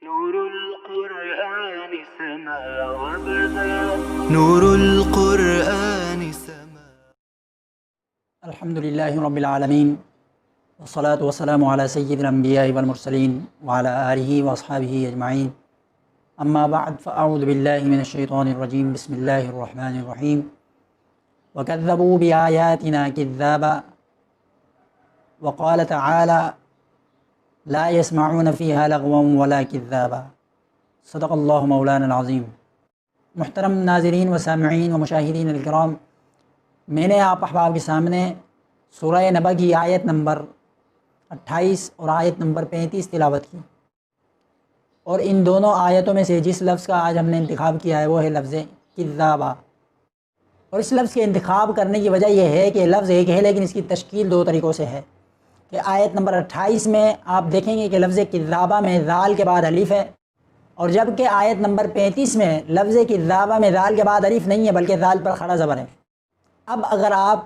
نور القرآن سما وبدا نور القرآن سما. الحمد للہ رب العالمین والصلاة والسلام علی سید الانبیاء والمرسلین وعلی آلہ واصحابہ اجمعین. اما بعد فاعوذ باللہ من الشیطان الرجیم. بسم اللہ الرحمن الرحیم. وکذبوا بآیاتنا کذابا وقال تعالی لا يسمعون فيها لغوا ولا کذابا. صدق اللہ مولانا العظیم. محترم ناظرین و سامعین و مشاہدین الکرام، میں نے آپ احباب کے سامنے سورہ نبأ کی آیت نمبر 28 اور آیت نمبر 35 تلاوت کی، اور ان دونوں آیتوں میں سے جس لفظ کا آج ہم نے انتخاب کیا ہے وہ ہے لفظ کذابا. اور اس لفظ کے انتخاب کرنے کی وجہ یہ ہے کہ لفظ ایک ہے لیکن اس کی تشکیل دو طریقوں سے ہے. کہ آیت نمبر 28 میں آپ دیکھیں گے کہ لفظ کذابا میں ذال کے بعد الف ہے، اور جبکہ آیت نمبر 35 میں لفظ کذابا میں ذال کے بعد الف نہیں ہے بلکہ ذال پر کھڑا زبر ہے. اب اگر آپ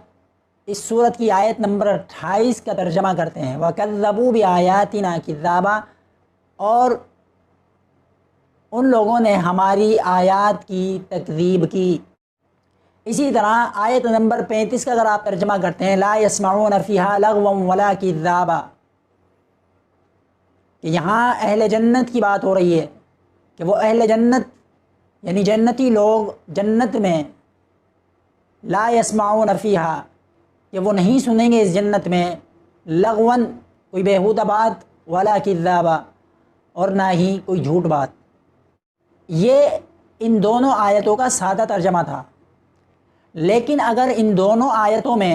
اس صورت کی آیت نمبر 28 کا ترجمہ کرتے ہیں وَكَذَّبُوا بِآيَاتِنَا كِذَّابًا، اور ان لوگوں نے ہماری آیات کی تکذیب کی. اسی طرح آیت نمبر 35 کا اگر آپ ترجمہ کرتے ہیں لا يسمعون فيها لغوا ولا كذابا، کہ یہاں اہل جنت کی بات ہو رہی ہے کہ وہ اہل جنت یعنی جنتی لوگ جنت میں لا يسمعون فيها، کہ وہ نہیں سنیں گے اس جنت میں لغوا کوئی بیہودہ بات ولا کذابا اور نہ ہی کوئی جھوٹ بات. یہ ان دونوں آیتوں کا سادہ ترجمہ تھا، لیکن اگر ان دونوں آیتوں میں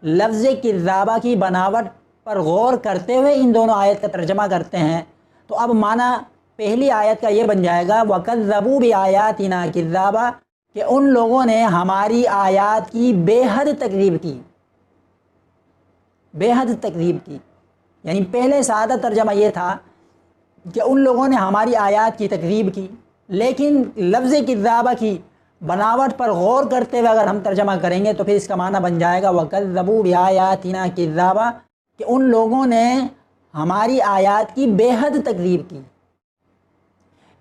لفظ کذابا کی بناوٹ پر غور کرتے ہوئے ان دونوں آیت کا ترجمہ کرتے ہیں تو اب معنی پہلی آیت کا یہ بن جائے گا وَكَذَّبُوا بِآيَاتِنَا كِذَّابًا، کہ ان لوگوں نے ہماری آیات کی بے حد تکذیب کی. بے حد تکذیب کی یعنی پہلے سادہ ترجمہ یہ تھا کہ ان لوگوں نے ہماری آیات کی تکذیب کی، لیکن لفظ کذابہ کی بناوٹ پر غور کرتے ہوئے اگر ہم ترجمہ کریں گے تو پھر اس کا معنی بن جائے گا وَكَذَّبُوا بِآيَاتِنَا كِذَّابًا، کہ ان لوگوں نے ہماری آیات کی بے حد تکذیب کی.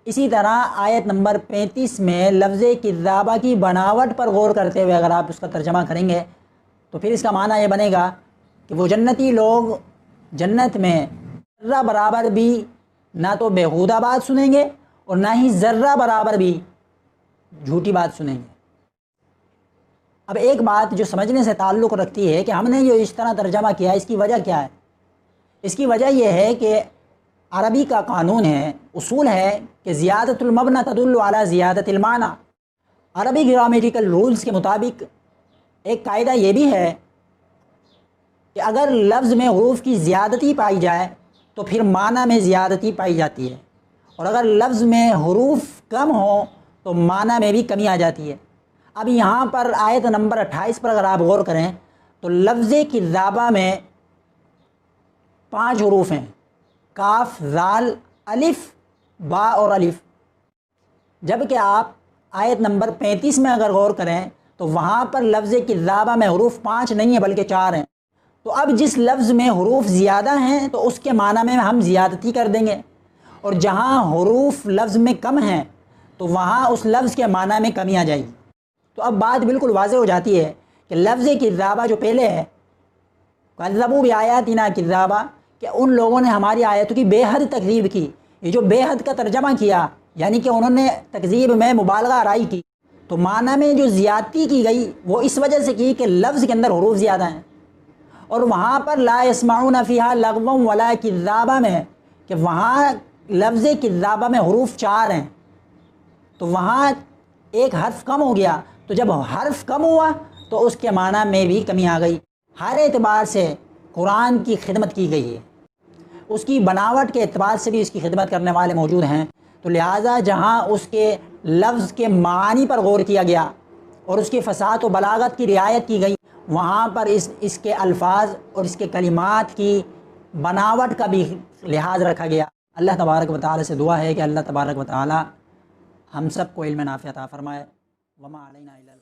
اسی طرح آیت نمبر 35 میں لفظ کذابہ کی بناوٹ پر غور کرتے ہوئے اگر آپ اس کا ترجمہ کریں گے تو پھر اس کا معنی یہ بنے گا کہ وہ جنتی لوگ جنت میں ذرہ برابر بھی نہ تو بیہودہ بات سنیں گے اور نہ ہی ذرہ برابر بھی جھوٹی بات سنیں گے. اب ایک بات جو سمجھنے سے تعلق رکھتی ہے کہ ہم نے جو اس طرح ترجمہ کیا اس کی وجہ کیا ہے. اس کی وجہ یہ ہے کہ عربی کا قانون ہے، اصول ہے کہ زیادت المبنی تدل علی زیادت المعنی. عربی گرامیٹیکل رولز کے مطابق ایک قاعدہ یہ بھی ہے کہ اگر لفظ میں حروف کی زیادتی پائی جائے تو پھر معنی میں زیادتی پائی جاتی ہے، اور اگر لفظ میں حروف کم ہوں تو معنی میں بھی کمی آ جاتی ہے. اب یہاں پر آیت نمبر 28 پر اگر آپ غور کریں تو لفظ کذابہ میں 5 حروف ہیں، کاف، ذال، الف، با اور الف. جبکہ آپ آیت نمبر 35 میں اگر غور کریں تو وہاں پر لفظ کذابہ میں حروف 5 نہیں ہیں بلکہ 4 ہیں. تو اب جس لفظ میں حروف زیادہ ہیں تو اس کے معنی میں ہم زیادتی کر دیں گے، اور جہاں حروف لفظ میں کم ہیں تو وہاں اس لفظ کے معنی میں کمی آ جائے گی. تو اب بات بالکل واضح ہو جاتی ہے کہ لفظ کذابہ جو پہلے ہے کذبوا بآیاتنا کذابا، کہ ان لوگوں نے ہماری آیتوں کی بے حد تکذیب کی. یہ جو بے حد کا ترجمہ کیا یعنی کہ انہوں نے تکذیب میں مبالغہ آرائی کی، تو معنی میں جو زیادتی کی گئی وہ اس وجہ سے کی کہ لفظ کے اندر حروف زیادہ ہیں. اور وہاں پر لا يسمعون فيها لغوا ولا كذابا میں کہ وہاں لفظ کذابہ میں حروف 4 ہیں، تو وہاں ایک حرف کم ہو گیا. تو جب حرف کم ہوا تو اس کے معنی میں بھی کمی آ گئی. ہر اعتبار سے قرآن کی خدمت کی گئی ہے، اس کی بناوٹ کے اعتبار سے بھی اس کی خدمت کرنے والے موجود ہیں. تو لہٰذا جہاں اس کے لفظ کے معانی پر غور کیا گیا اور اس کی فصاحت و بلاغت کی رعایت کی گئی، وہاں پر اس کے الفاظ اور اس کے کلمات کی بناوٹ کا بھی لحاظ رکھا گیا. اللہ تبارک و تعالی سے دعا ہے کہ اللہ تبارک و تعالی ہم سب کو علم نافع عطا فرمائے. وما علینا الا